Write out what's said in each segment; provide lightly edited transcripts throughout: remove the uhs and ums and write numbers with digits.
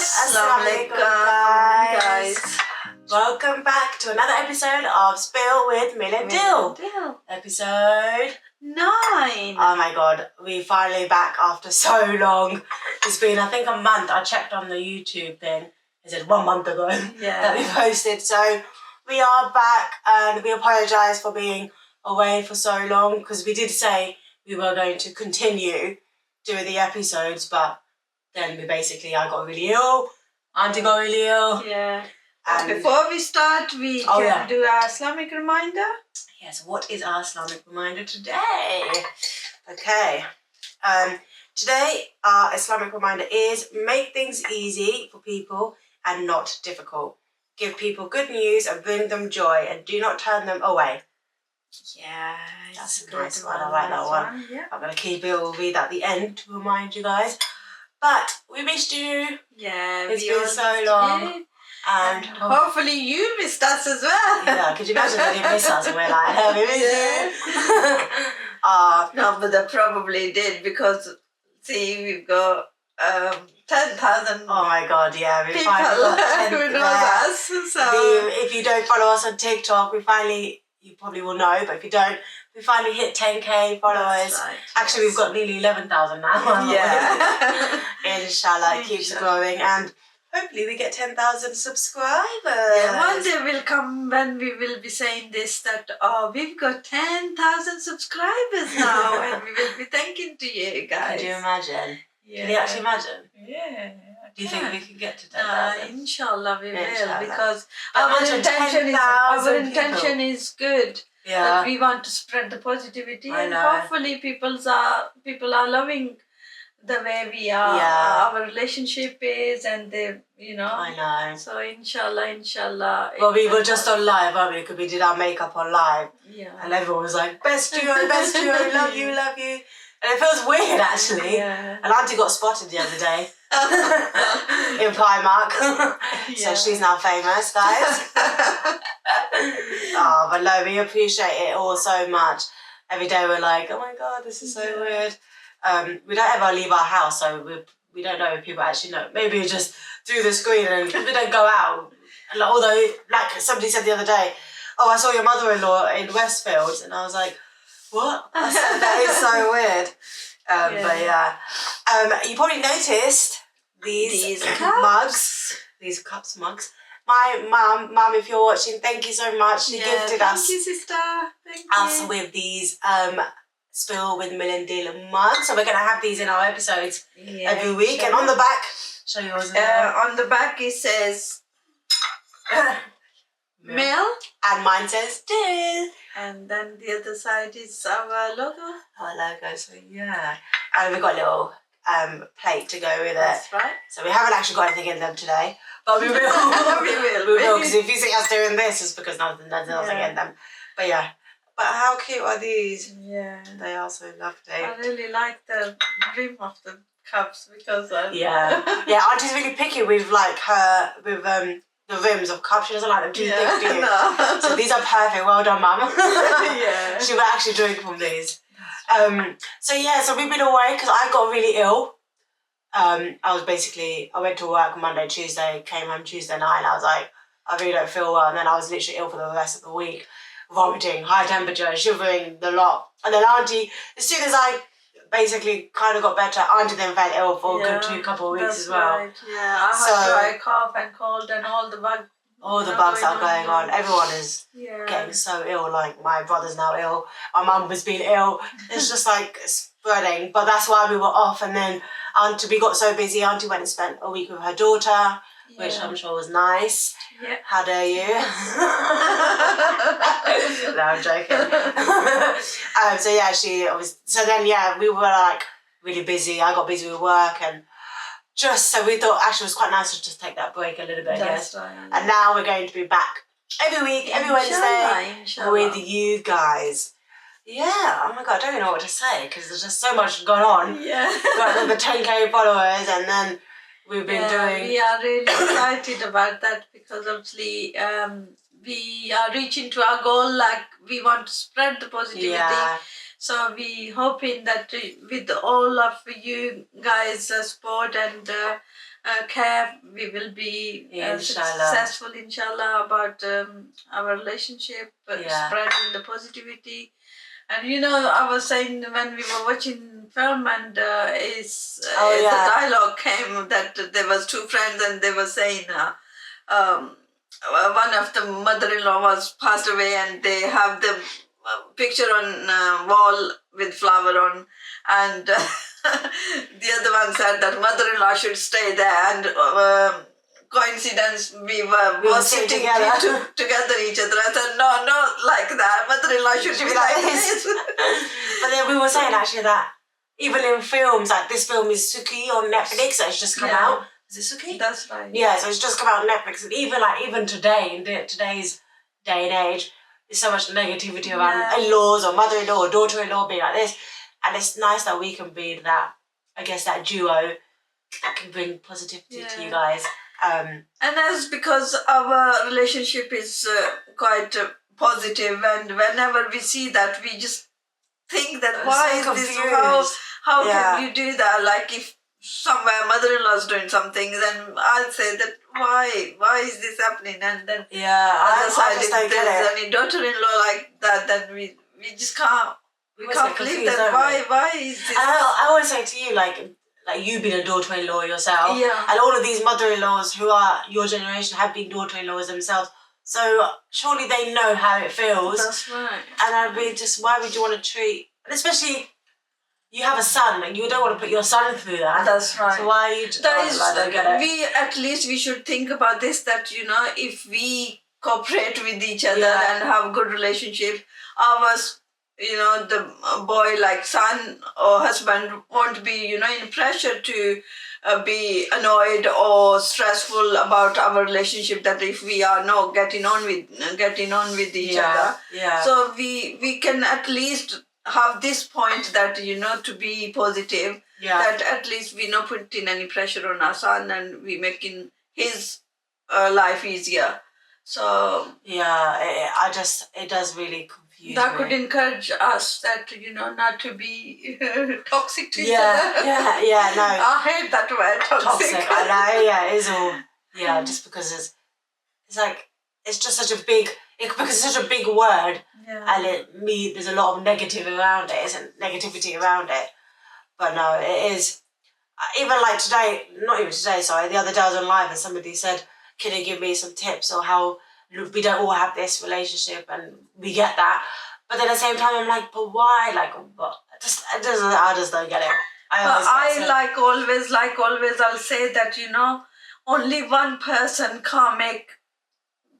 As-salamu alaykum, guys. Welcome back to another episode of Spill with MIL DIL. Episode 9. Oh my god, we finally back after so long. It's been, I think, a month. I checked on the YouTube thing. It said 1 month ago that we posted. So we are back, and we apologise for being away for so long, because we did say we were going to continue doing the episodes, but then I got really ill. Aunty got really ill. Yeah. And before we start, we can do our Islamic reminder. Yes, what is our Islamic reminder today? Okay. Today, our Islamic reminder is make things easy for people and not difficult. Give people good news and bring them joy, and do not turn them away. Yeah, that's a nice one. I like that one. Yeah. I'm going to keep it. We'll read at the end to remind you guys. But we missed you. Yeah, it's been so long. And hopefully you missed us as well. Yeah, could you imagine they didn't miss us and we're like, oh, we missed you? No, but they probably did, because, see, we've got 10,000 oh my god, yeah. people who know us. So. If you don't follow us on TikTok, you probably will know, but if you don't, we finally hit 10k followers. That's right. Actually, we've got nearly 11,000 now. Yeah. Inshallah, it keeps growing, and hopefully we get 10,000 subscribers. Yeah, one day will come when we will be saying this, that, oh, we've got 10,000 subscribers now, and we will be thanking to you guys. Can you imagine? Yeah. Can you actually imagine? Yeah. Do you think we can get to 10,000? Inshallah we will, because our intention is good. Yeah. That we want to spread the positivity, and hopefully people are loving the way we are. Yeah. Our relationship is, and they, I know. So inshallah. Well, we were just on live, weren't we? Because we did our makeup on live. Yeah. And everyone was like, best duo, love you. And it feels weird, actually. Yeah. And Aunty got spotted the other day in Primark. So she's now famous, guys. Oh, but no, we appreciate it all so much. Every day we're like, oh my god, this is so weird. We don't ever leave our house, so we don't know if people actually know. Maybe we're just through the screen, and we don't go out. Although, like somebody said the other day, oh, I saw your mother-in-law in Westfield, and I was like, what? I said, that is so weird. But yeah. You probably noticed these mugs. These mugs. My mum, if you're watching, thank you so much. She gifted us. Thank you, sister. Thank us you. with these Spill with MIL DIL mugs. So we're going to have these in our episodes every week. And on the back, show yours. On the back it says MIL. And mine says DIL. And then the other side is our logo. Our logo, so yeah. And we've got a little plate to go with it. That's right. So we haven't actually got anything in them today. But we will. We will. Because if you see us doing this, it's because there's nothing in them. But yeah. But how cute are these? Yeah. They are so lovely. I really like the rim of the cups, because yeah, Auntie's really picky with the rims of cups. She doesn't like them too thick, do you? No. So these are perfect. Well done, Mum. Yeah. She will actually drink from these. So we've been away because I got really ill. I went to work Monday, Tuesday, came home Tuesday night, and I was like, I really don't feel well. And then I was literally ill for the rest of the week. Vomiting, high temperature, shivering, the lot. And then Auntie, as soon as I basically kind of got better, Auntie then fell ill for a good couple of weeks as well. Right. Yeah, I had dry cough and cold and all the bugs. All the bugs are going on. Everyone is getting so ill. Like, my brother's now ill. My mum has been ill. It's just like spreading. But that's why we were off. And then we got so busy. Auntie went and spent a week with her daughter, which I'm sure was nice. Yeah. How dare you? No, I'm joking. We were like really busy. I got busy with work, and so we thought actually it was quite nice to just take that break a little bit, I guess. Right. And now we're going to be back every week, every Wednesday with you guys. Yeah, oh my god, I don't even know what to say, because there's just so much going on. Yeah. Got the 10k followers, and then we've been doing... We are really excited about that, because obviously we are reaching to our goal. Like, we want to spread the positivity. So we hoping that with all of you guys' support and care, we will be Inshallah. successful, inshallah, about our relationship, spreading the positivity. And I was saying when we were watching film and the dialogue came that there was two friends and they were saying one of the mother-in-law was passed away and they have the picture on wall with flower on, and the other one said that mother-in-law should stay there, and coincidence we were sitting together each other. I said no, not like that, mother-in-law should be like this. But then we were saying actually that even in films, like this film is Suki on Netflix, so it's just come out. Is it Suki? That's right. Yeah, so it's just come out on Netflix, and even today, in today's day and age, there's so much negativity around in-laws or mother-in-law or daughter-in-law being like this, and it's nice that we can be that, I guess, that duo that can bring positivity to you guys. And that's because our relationship is quite positive, and whenever we see that, we just think that why so is this? How can you do that? Like if somewhere mother-in-law is doing something, then I'll say that why is this happening? And then I if there's any daughter-in-law like that, then we just can't believe that why is this? I always say to you, like you being a daughter-in-law yourself, and all of these mother-in-laws who are your generation have been daughter-in-laws themselves. So surely they know how it feels. That's right. And I'd be just, why would you want to treat, and especially you have a son, and you don't want to put your son through that. That's right. So why are you? I don't get it. At least we should think about this, that if we cooperate with each other and have good relationship, ours, the boy, like son or husband, won't be in pressure to be annoyed or stressful about our relationship, that if we are not getting on with each other. So we can at least have this point that to be positive, that at least we not putting any pressure on our son and we making his life easier. So it does really confuse that me. could encourage us that not to be toxic to each other. No. I hate that word, toxic. I know, it is all just because it's like it's just such a big because it's such a big word, and there's a lot of negativity around it. But no, it is. Even like today, not even today, sorry, the other day I was on live and somebody said, can you give me some tips or how we don't all have this relationship, and we get that. But then at the same time, I'm like, but why? Like, I just don't get it. Like always, I'll say that, only one person can't make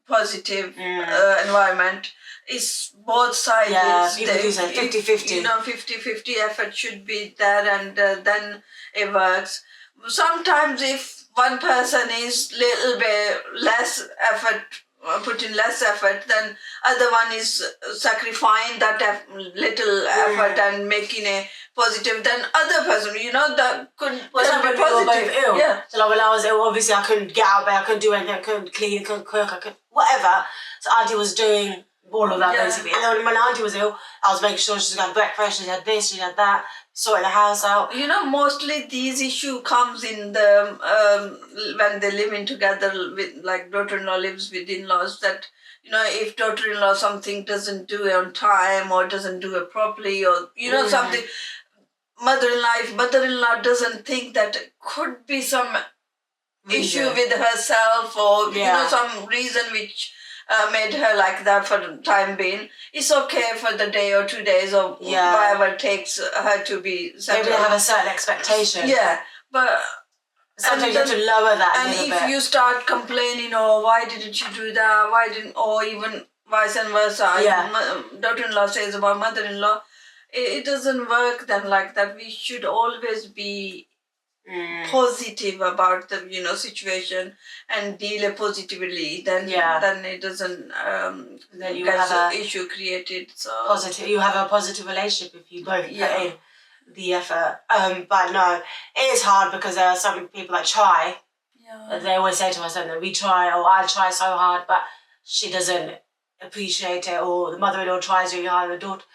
positive environment. It's both sides. Yeah, people do say 50-50. 50-50 effort should be there, and then it works. Sometimes if one person is little bit less effort, putting less effort, then other one is sacrificing that little effort and making a positive. Then other person, that could be positive. Both ill. Yeah. So like when I was ill, obviously I couldn't get out of bed, I couldn't do anything, I couldn't clean, I couldn't cook, I couldn't whatever. So Aunty was doing all of that basically. And then when Aunty was ill, I was making sure she got breakfast, she had this, she had that, sorting the house out. Mostly these issue comes in the when they living together with, like daughter-in-law lives with in-laws, that if daughter-in-law something doesn't do it on time or doesn't do it properly, or something, if mother-in-law doesn't think that could be some issue with herself or some reason which made her like that for the time being, it's okay for the day or 2 days or whatever it takes her to be settled. Maybe they have a certain expectation. Yeah, but sometimes you have to lower that a little bit. And if you start complaining, why didn't you do that, or even vice versa, daughter-in-law says about mother-in-law, it doesn't work then like that. We should always be positive about the situation and deal positively, then it doesn't then you get have an issue created. So positive, you have a positive relationship if you both put in the effort. But no, it is hard because there are some people that try. They always say to us that we try, or I try so hard, but she doesn't appreciate it, or the mother-in-law tries really hard, the daughter.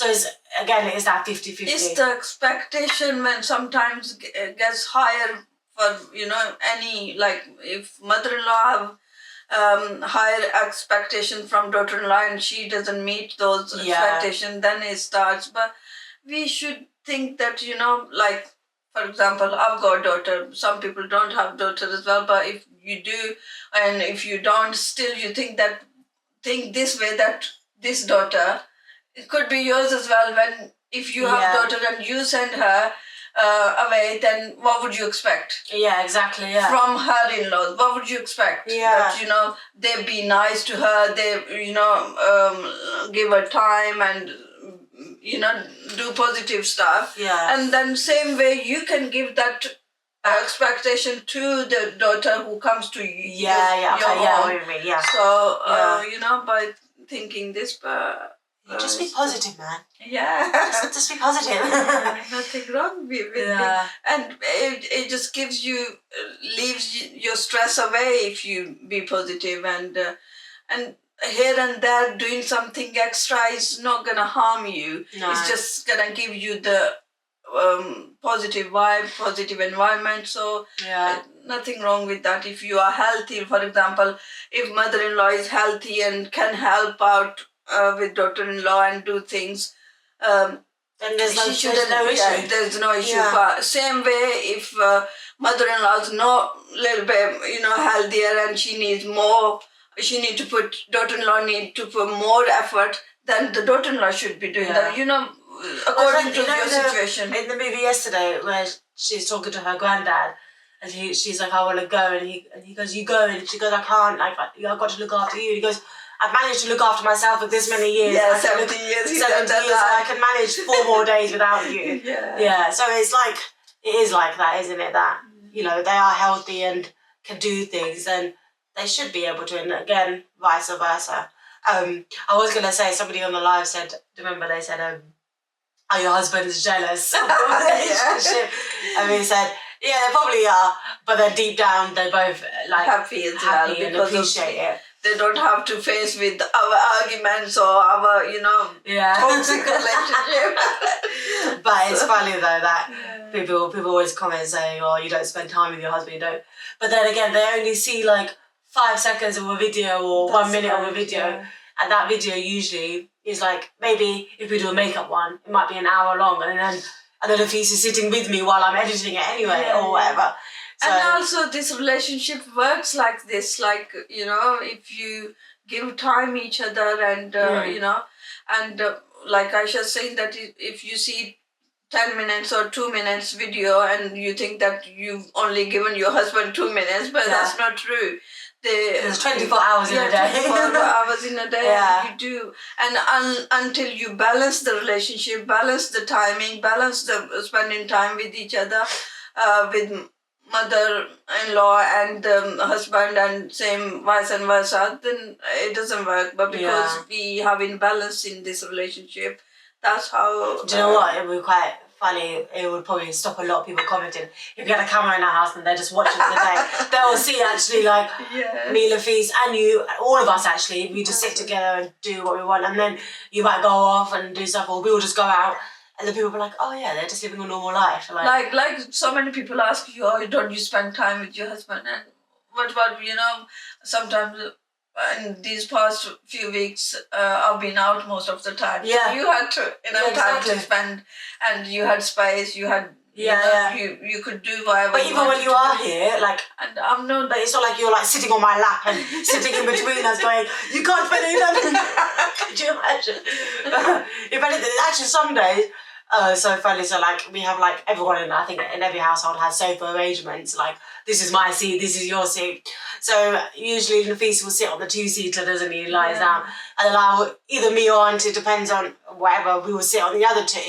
So it's that 50-50. It's the expectation when sometimes gets higher for, any, like if mother-in-law have higher expectation from daughter-in-law and she doesn't meet those expectations, then it starts. But we should think that, like, for example, I've got a daughter. Some people don't have daughter as well, but if you do, and if you don't, still you think this way, that this daughter, it could be yours as well. When if you have daughter and you send her away, then what would you expect? Yeah, exactly. Yeah. From her in-laws, what would you expect? Yeah. That they be nice to her. They give her time and do positive stuff. Yeah. And then same way you can give that expectation to the daughter who comes to you. Yeah. So by thinking this, but. Just be positive, man. Yeah. Just be positive. Nothing wrong with it. And it just leaves your stress away if you be positive, and here and there doing something extra is not gonna harm you. No. It's just gonna give you the positive vibe, positive environment. So nothing wrong with that. If you are healthy, for example, if mother-in-law is healthy and can help out with daughter-in-law and do things, then there's no issue. There's no issue. But same way, if mother-in-law is not little bit healthier and she needs more, daughter-in-law need to put more effort, then the daughter-in-law should be doing that. According to your situation. In the movie yesterday, where she's talking to her granddad, and she's like, I want to go, and he goes, you go, and she goes, I can't, I've got to look after you. He goes, I've managed to look after myself for this many years. Yeah, 70 years. 70 years, I can manage 4 more days without you. Yeah. So it is like that, isn't it? That, they are healthy and can do things, and they should be able to, and again, vice versa. I was going to say, somebody on the live said, remember they said, are your husbands jealous of the relationship? And we said, yeah, they probably are, but then deep down, they're both happy and appreciate it. They don't have to face with our arguments or our, toxic relationship. But it's funny though that people always comment saying, oh, you don't spend time with your husband, you don't. But then again, they only see 5 seconds of a video or 1 minute of a video. And that video usually is maybe if we do a makeup one, it might be an hour long, and then if he's sitting with me while I'm editing it anyway or whatever. So, and also this relationship works like this, if you give time each other and, like Aisha saying that if you see 10 minutes or 2 minutes video and you think that you've only given your husband 2 minutes, but that's not true. There's 24 hours in a day. 24 hours in a day, you do. And until you balance the relationship, balance the timing, balance the spending time with each other, with mother-in-law and husband, and same vice and versa, then it doesn't work. But because we have imbalance in this relationship, that's how... Do you know what? It would be quite funny. It would probably stop a lot of people commenting. If you had a camera in our house and they're just watching for the day, they'll see actually me, Lafise, and you, all of us actually, we just sit together and do what we want, and then you might go off and do stuff, or we'll just go out. And the people are like, oh yeah, they're just living a normal life. Like so many people ask you, oh, don't you spend time with your husband? And what about, sometimes in these past few weeks, I've been out most of the time. Yeah. You had enough time to spend, and you had space, you had... You could do whatever. But even when you are here, and I'm not. But it's not like you're sitting on my lap and sitting in between us, going, you can't spend any time. Could you imagine? If anything, actually, some days. So funny. So we have everyone I think in every household has sofa arrangements. This is my seat, this is your seat. So usually Nafisa will sit on the 2-seater, doesn't he? Lies down, and allow either me or Aunty, depends on whatever. We will sit on the other 2.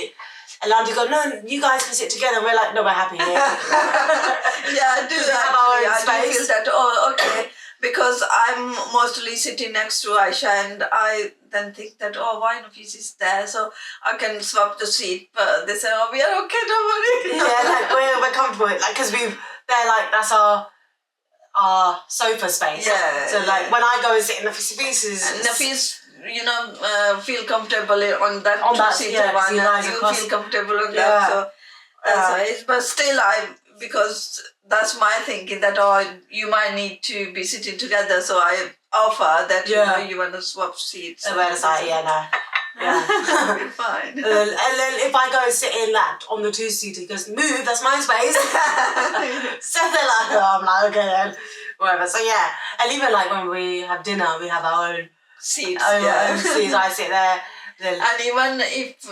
And Aunty go, no, you guys can sit together. And we're like, no, we're happy here. I do that. Have our own I do feel that. Oh, okay. Because I'm mostly sitting next to Aisha, and I then think that, oh, why Nafisa is there, so I can swap the seat. But they say, oh, we are okay, don't worry. Yeah, we're comfortable. Because that's our sofa space. Yeah. So when I go and sit in Nafisa's... And Nafisa feel comfortable on that two-seater one, and you feel comfortable on that. So that's why. But still, because that's my thinking that you might need to be sitting together, so I offer that you want to swap seats. So we're like, yeah. We're fine. And then if I go sit in that on the two-seater, he goes, move, that's my space. So they're like, I'm like, okay then, whatever. So yeah, and even like when we have dinner, we have our own seats. Own seats. I sit there. And even if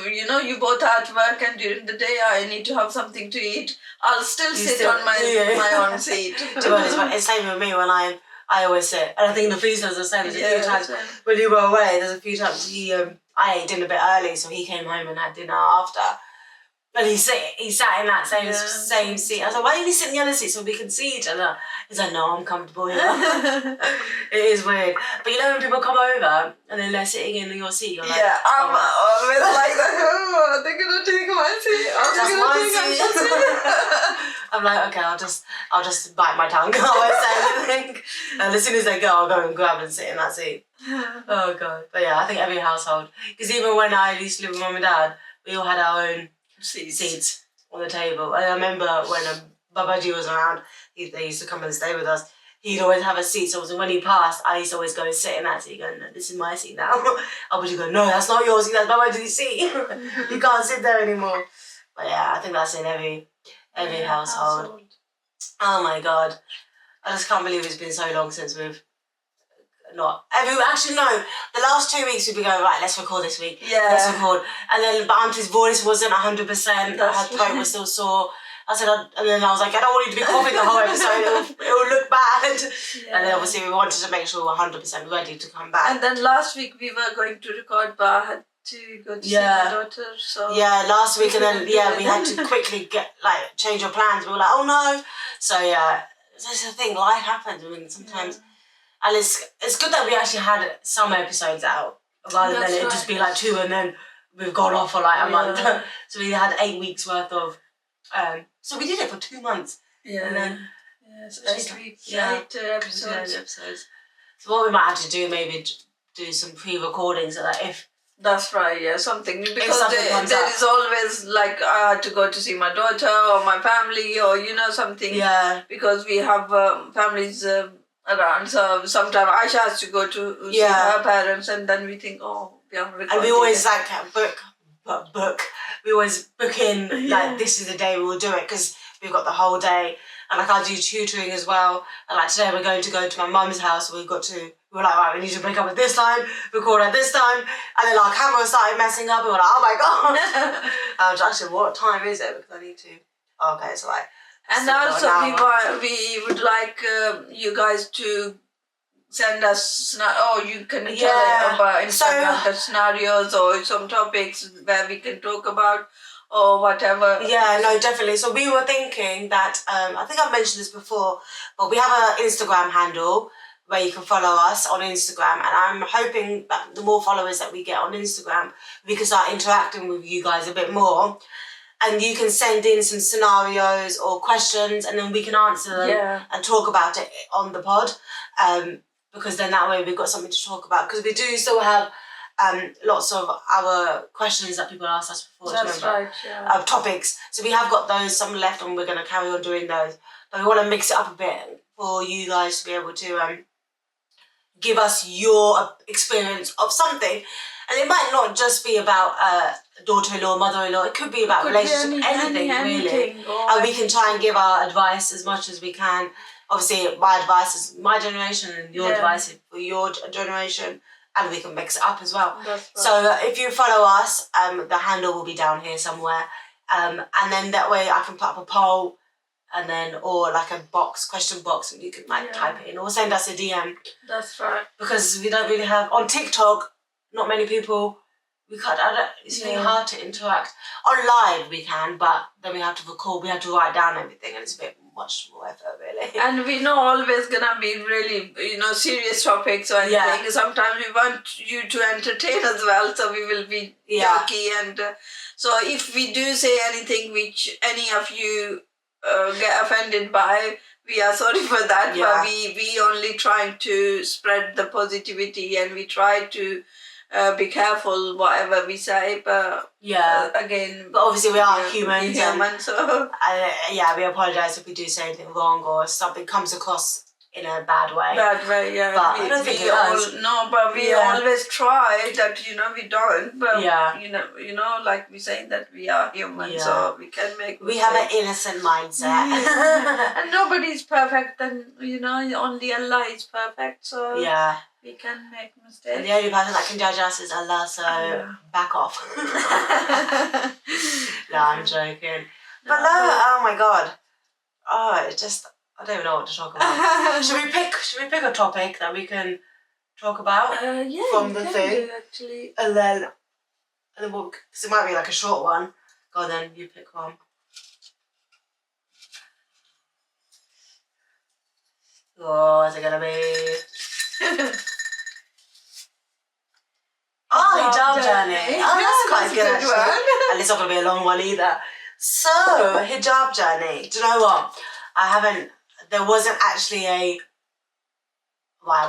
you both are at work and during the day I need to have something to eat, I'll still sit on my own seat. To be honest, it's the same with me when I always sit, and I think the freezer's the same. There's a few times when you were away. There's a few times I ate dinner a bit early, so he came home and had dinner after. And he sat in that same seat. I was like, why don't you sit in the other seat so we can see each other? He's like, no, I'm comfortable here. It is weird. But when people come over and then they're sitting in your seat, you're like... Yeah, I'm always like that. Oh, they're going to take my seat. That's my seat. I'm like, okay, I'll just bite my tongue. I won't say anything. And as soon as they go, I'll go and grab and sit in that seat. Oh, God. But yeah, I think every household... Because even when I used to live with Mum and Dad, we all had our own... seats on the table. And I remember when Babaji was around, they used to come and stay with us. He'd always have a seat. So when he passed, I used to always go and sit in that seat. Going, no, this is my seat now. Babaji go, no, that's not your seat. That's Babaji's seat. You can't sit there anymore. But yeah, I think that's in every household. Oh my God, I just can't believe it's been so long since we've. Actually, no. The last 2 weeks we've been going, right, let's record this week. Yeah. Let's record. And then Auntie's voice wasn't 100%. Her throat was still sore. I said, and then I was like, I don't want you to be coughing the whole episode. It'll look bad. Yeah. And then obviously we wanted to make sure we're 100% ready to come back. And then last week we were going to record, but I had to go to see my daughter. So yeah, last week, and then we had to quickly change our plans. We were like, oh no. So yeah, that's the thing. Life happens. I mean, sometimes. Yeah. And it's good that we actually had some episodes out rather than it just be like 2 and then we've gone off for like a month. So we had 8 weeks worth of. So we did it for 2 months. Yeah. And then 8 weeks. 8 episodes. So what we might have to do, maybe do some pre-recording so that if. That's right, yeah, something. Because there is always like I had to go to see my daughter or my family or something. Yeah. Because we have families. Around, so sometimes Aisha has to go to see her parents, and then we think, we haven't recorded. And we always book. We always book in this is the day we will do it because we've got the whole day. And I do tutoring as well. And today we're going to go to my mum's house. We were like, right, we need to break up at this time, record at this time, and then our camera started messing up. And we're like, oh my God. I was actually, what time is it? Because I need to. Okay, it's like. And also, we would like you guys to send us, you can tell about Instagram the scenarios or some topics where we can talk about or whatever. Yeah, no, definitely. So we were thinking that, I think I've mentioned this before, but we have an Instagram handle where you can follow us on Instagram. And I'm hoping that the more followers that we get on Instagram, we can start interacting with you guys a bit more. And you can send in some scenarios or questions and then we can answer them and talk about it on the pod. Because then that way we've got something to talk about. Because we do still have lots of our questions that people asked us before. That's right, yeah. Topics. So we have got those, some left, and we're going to carry on doing those. But we want to mix it up a bit for you guys to be able to give us your experience of something. And it might not just be about daughter-in-law, mother-in-law. It could be about relationship, anything really. And we can try and give our advice as much as we can. Obviously, my advice is my generation and your advice is for your generation. And we can mix it up as well. Right. So if you follow us, the handle will be down here somewhere. And then that way I can put up a poll and then, or like a question box, and you can type it in or send us a DM. That's right. Because we don't really have, on TikTok, not many people, it's really hard to interact. On live we can, but then we have to record, we have to write down everything, and it's a bit much more effort really. And we're not always gonna be really, serious topics or anything. Yeah. Sometimes we want you to entertain as well, so we will be jokey. And so if we do say anything which any of you get offended by, we are sorry for that. But we only trying to spread the positivity, and we try to be careful whatever we say, but again, but obviously we are humans. So we apologise if we do say anything wrong or something comes across in a bad way. Bad way, yeah. But I don't think it does. But we always try that, we don't. But, Yeah. Like we saying that we are human, so we can make mistakes. We have an innocent mindset. And nobody's perfect, and, only Allah is perfect, so we can make mistakes. And the only person that can judge us is Allah, so back off. No, I'm joking. But no, oh my God. Oh, it's just... I don't even know what to talk about. Should we pick a topic that we can talk about from the thing? Actually. And then we'll, because it might be like a short one. Go on then, you pick one. Oh, what's it gonna be? Hijab Journey. Oh, that's quite good actually. And it's not gonna be a long one either. So, Hijab Journey. Do you know what? There wasn't actually I'm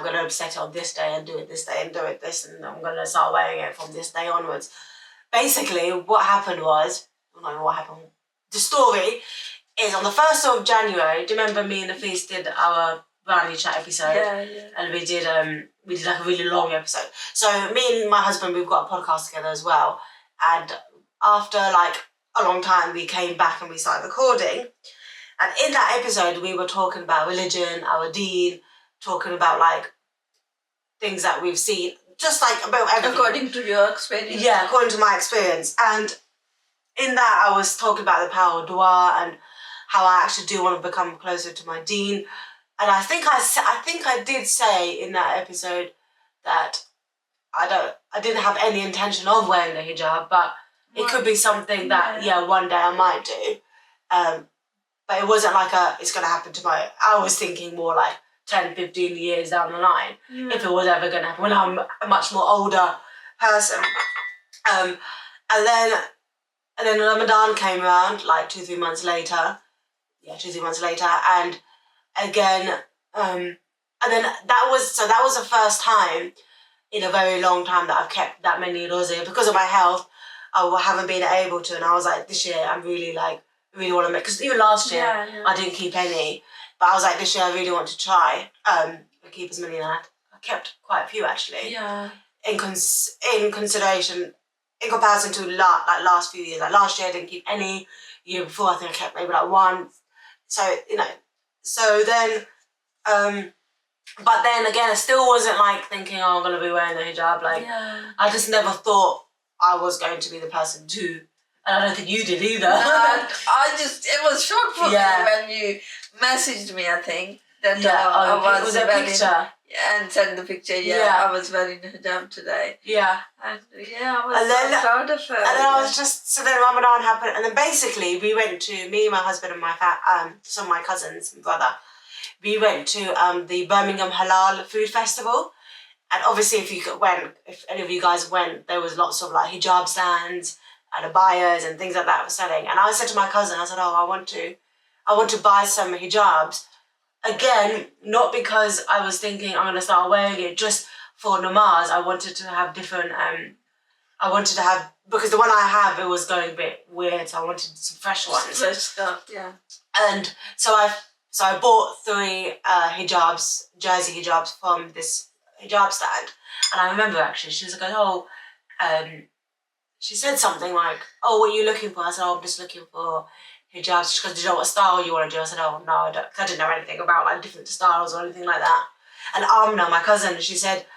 going to set it on this day and do it this day and do it this, and I'm going to start wearing it from this day onwards. Basically, what happened was, the story is on the 1st of January, do you remember me and the Feast did our brownie chat episode? Yeah. And we did like a really long episode. So me and my husband, we've got a podcast together as well. And after like a long time, we came back and we started recording. And in that episode, we were talking about religion, our deen, talking about like things that we've seen, just like about everything. According to your experience. Yeah, according to my experience. And in that, I was talking about the power of dua and how I actually do want to become closer to my deen. And I think I did say in that episode that I didn't have any intention of wearing the hijab, but it could be something that one day I might do. But it wasn't like it's going to happen tomorrow. I was thinking more like 10, 15 years down the line, if it was ever going to happen, when I'm a much more older person. And then Ramadan came around, like 2-3 months later. Yeah, 2-3 months later. And again, and then that was the first time in a very long time that I've kept that many rosé. Because of my health, I haven't been able to. And I was like, this year, I'm really want to make, because even last year I didn't keep any, but I was like, this year I really want to try keep as many. I kept quite a few actually. Yeah. In consideration, in comparison to last few years, like last year I didn't keep any. Year before I think I kept maybe like one. So so then, but then again I still wasn't like thinking, I'm gonna be wearing the hijab. I just never thought I was going to be the person to. And I don't think you did either. No, it was shock for me when you messaged me, I think. That it was a picture. And sent the picture, I was wearing hijab today. Yeah. And I was so proud of her. And then I was so then Ramadan happened, and then basically we went to, me, my husband and some of my cousins, my brother, we went to the Birmingham Halal Food Festival. And obviously if any of you guys went, there was lots of like hijab stands, and abayas and things like that were selling. And I said to my cousin, I said, I want to buy some hijabs. Again, not because I was thinking I'm going to start wearing it just for namaz. I wanted to have different, because the one I have, it was going a bit weird, so I wanted some fresh ones. Fresh stuff, yeah. And so I bought 3 hijabs, jersey hijabs from this hijab stand. And I remember actually, she was like, she said something like, what are you looking for? I said, I'm just looking for hijabs. She goes, do you know what style you want to do? I said, no, I don't. I didn't know anything about like different styles or anything like that. And Amna, my cousin, she said,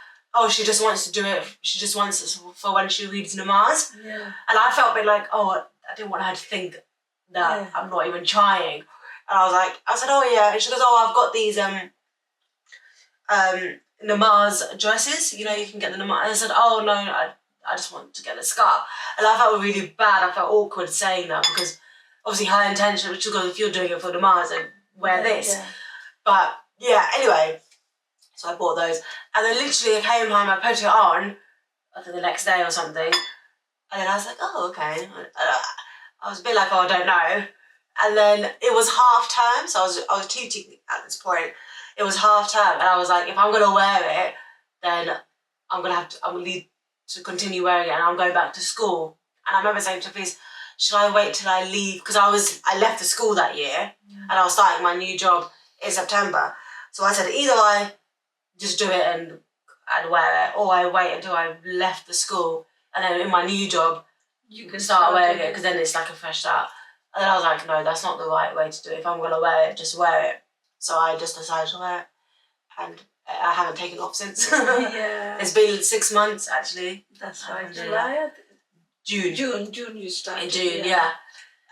she just wants to do it. She just wants it for when she reads namaz. Yeah. And I felt a bit like, I didn't want her to think that I'm not even trying. And I said, And she goes, I've got these namaz dresses. You can get the namaz. And I said, no, I just want to get the scarf. And I felt really bad. I felt awkward saying that because obviously her intention was to go, if you're doing it for namaz, then wear this. Yeah. But anyway, so I bought those. And then literally I came home, I put it on, I think the next day or something. And then I was like, okay. I was a bit like, I don't know. And then it was half term, so I was teaching at this point. It was half term, and I was like, if I'm gonna wear it, then I'm gonna need to continue wearing it, and I'm going back to school. And I remember saying to Felice, should I wait till I leave? Because I left the school that year, and I was starting my new job in September. So I said, either I just do it and wear it, or I wait until I've left the school, and then in my new job, you can start wearing it, because then it's like a fresh start. And then I was like, no, that's not the right way to do it. If I'm going to wear it, just wear it. So I just decided to wear it, and I haven't taken it off since. Yeah. It's been 6 months, actually. That's right. July? June You started. in June, yeah.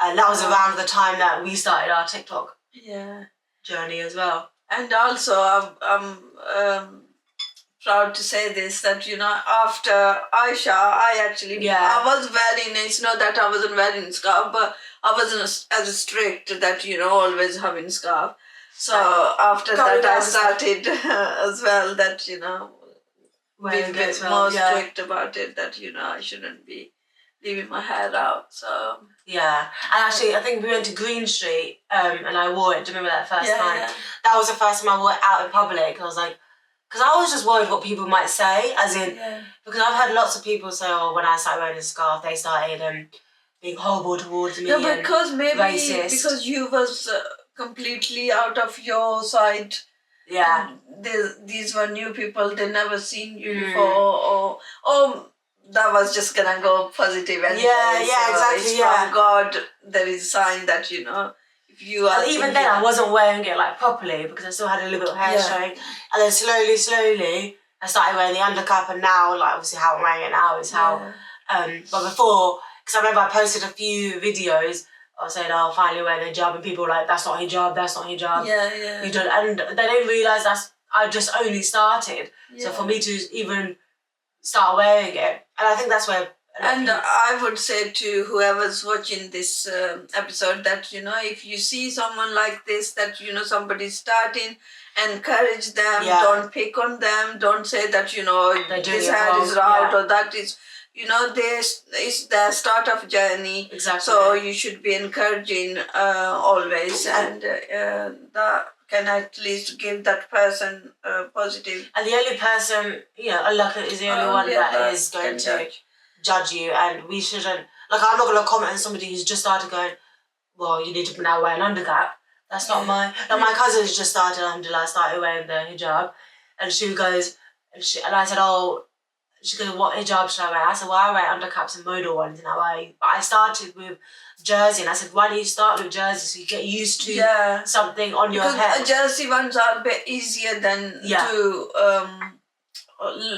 And that was around the time that we started our TikTok journey as well. And also, I'm proud to say this, that, you know, after Aisha, I was wearing, it's not that I wasn't wearing scarf, but I wasn't as strict that, you know, always having scarf. So after that, I started as well that, you know, being a bit more strict about it, that, you know, I shouldn't be leaving my hair out. So yeah, and actually, I think we went to Green Street, and I wore it. Do you remember that first time? Yeah. That was the first time I wore it out in public. I was like, because I was just worried what people might say, as in, because I've had lots of people say, oh, when I started wearing a scarf, they started being horrible towards me. No, because maybe racist. Because you was completely out of your side. Yeah. These were new people, they never seen you before, or that was just gonna go positive anyway. Yeah, exactly. It's from God, there is a sign that, you know, if you are. And even then, I wasn't wearing it like properly, because I still had a little bit of hair showing. And then slowly, I started wearing the undercup, and now, like, obviously how I'm wearing it now is how. But before, because I remember I posted a few videos. I was saying, oh, finally wearing a hijab, and people were like, that's not hijab, that's not hijab. Yeah. You don't, and they didn't realise I just only started. Yeah. So for me to even start wearing it, and I think that's where. And I would say to whoever's watching this episode that, you know, if you see someone like this, that, you know, somebody's starting, encourage them, don't pick on them, don't say that, you know, this hair is out or that is. You know, it's the start of journey. Exactly. So you should be encouraging always, and that can at least give that person positive. And the only person, you know, Allah is the only one that is going to judge you, and we shouldn't. Like, I'm not going to comment on somebody who's just started going, well, you need to now wear an undercap. That's not my. Like, my cousin's just started, alhamdulillah, started wearing the hijab, and she goes, and I said, oh. She goes, what hijab should I wear? I said, well, I wear undercaps and modal ones now. But I started with jersey, and I said, why don't you start with jersey so you get used to something on your head? Because jersey ones are a bit easier than to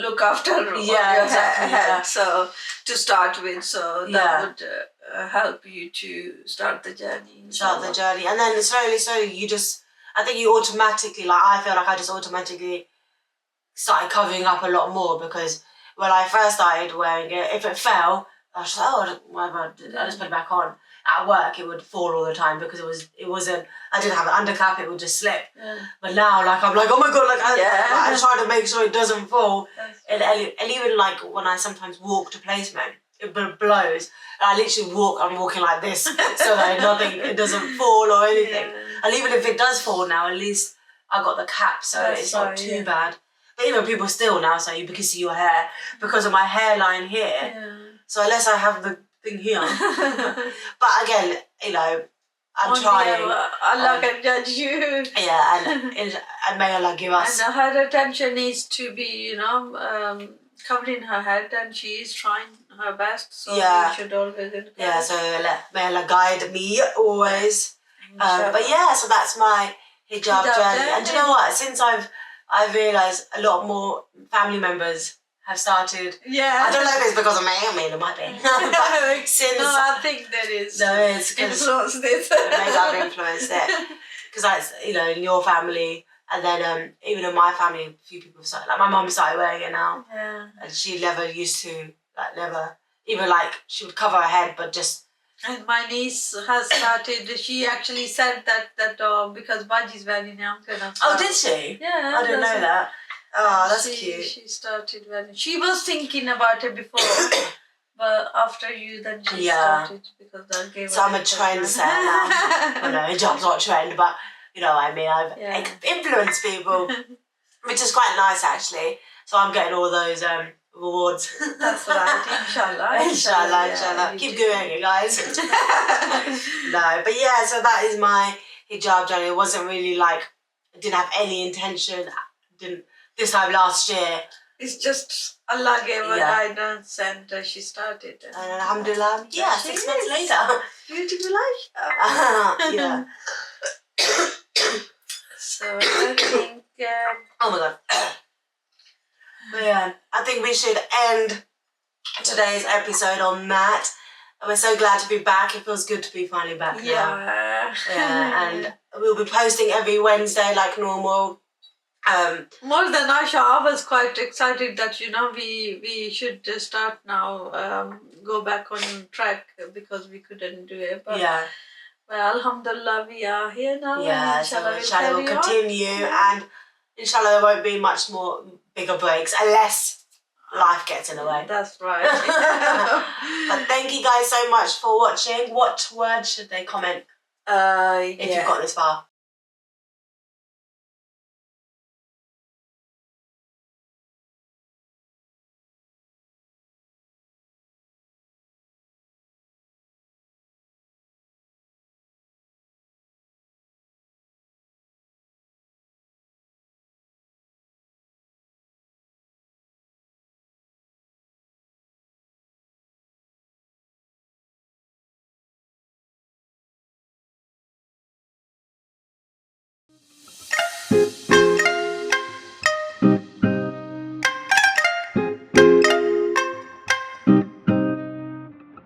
look after on your head. So to start with, so that would help you to start the journey. And then slowly, you just, I think you automatically, like, I feel like I just automatically started covering up a lot more, because when I first started wearing it, if it fell, I was just like, oh, whatever, I just put it back on. At work, it would fall all the time, because it wasn't, I didn't have an undercap, it would just slip. But now, like, I'm like, oh my God, like, I try to make sure it doesn't fall. And even, like, when I sometimes walk to placement, it blows. And I literally I'm walking like this, so that it doesn't fall or anything. And even if it does fall now, at least I got the cap, so it's not too bad. But even people still now say you can see your hair because of my hairline here. So unless I have the thing here. But again, you know, I'm trying. Allah can judge you. Yeah, and may Allah give us. And her attention needs to be, you know, covering her head, and she is trying her best. So we should always encourage. Yeah, so may Allah guide me always. But yeah, so that's my hijab journey. And do you know what? Since I've realised a lot more family members have started. Yeah. I don't know if it's because of me. I mean, it might be. But since I think there is. There is. Influenced it. Maybe I've influenced it. Because that's, you know, in your family, and then even in my family, a few people started. Like, my mum started wearing it now. Yeah. And she never used to, like, never. Even, like, she would cover her head, but just. And my niece has started, she actually said that because Baji's wearing it, I'm gonna start. Oh, did she? Yeah. I didn't know that. Oh, that's cute. She started wearing it. She was thinking about it before, but after you, then she started, because that gave her. So I'm a trendsetter now. Well, no, hijab's not a trend, but you know what I mean. I've influenced people, which is quite nice actually. So I'm getting all those rewards. That's right. Inshallah. Inshallah, Yeah, inshallah. you Keep do. doing it, guys. No, but yeah, so that is my hijab journey. It wasn't really like, I didn't have any intention. Didn't this time last year. It's just Allah gave her Yeah. guidance and she started. And alhamdulillah, yeah, She 6 months is. later. Beautiful Aisha. Yeah. So I think Oh my god. But yeah, I think we should end today's episode on that. We're so glad to be back. It feels good to be finally back now. yeah. Yeah, and we'll be posting every Wednesday like normal. More than Aisha, I was quite excited that we should start now, go back on track because we couldn't do it. But Yeah, well, alhamdulillah, we are here now. yeah. And So inshallah, inshallah we'll carry on. continue, and inshallah there won't be much more bigger breaks unless life gets in the way. That's right. But thank you guys so much for watching. What word should they comment if you've got this far?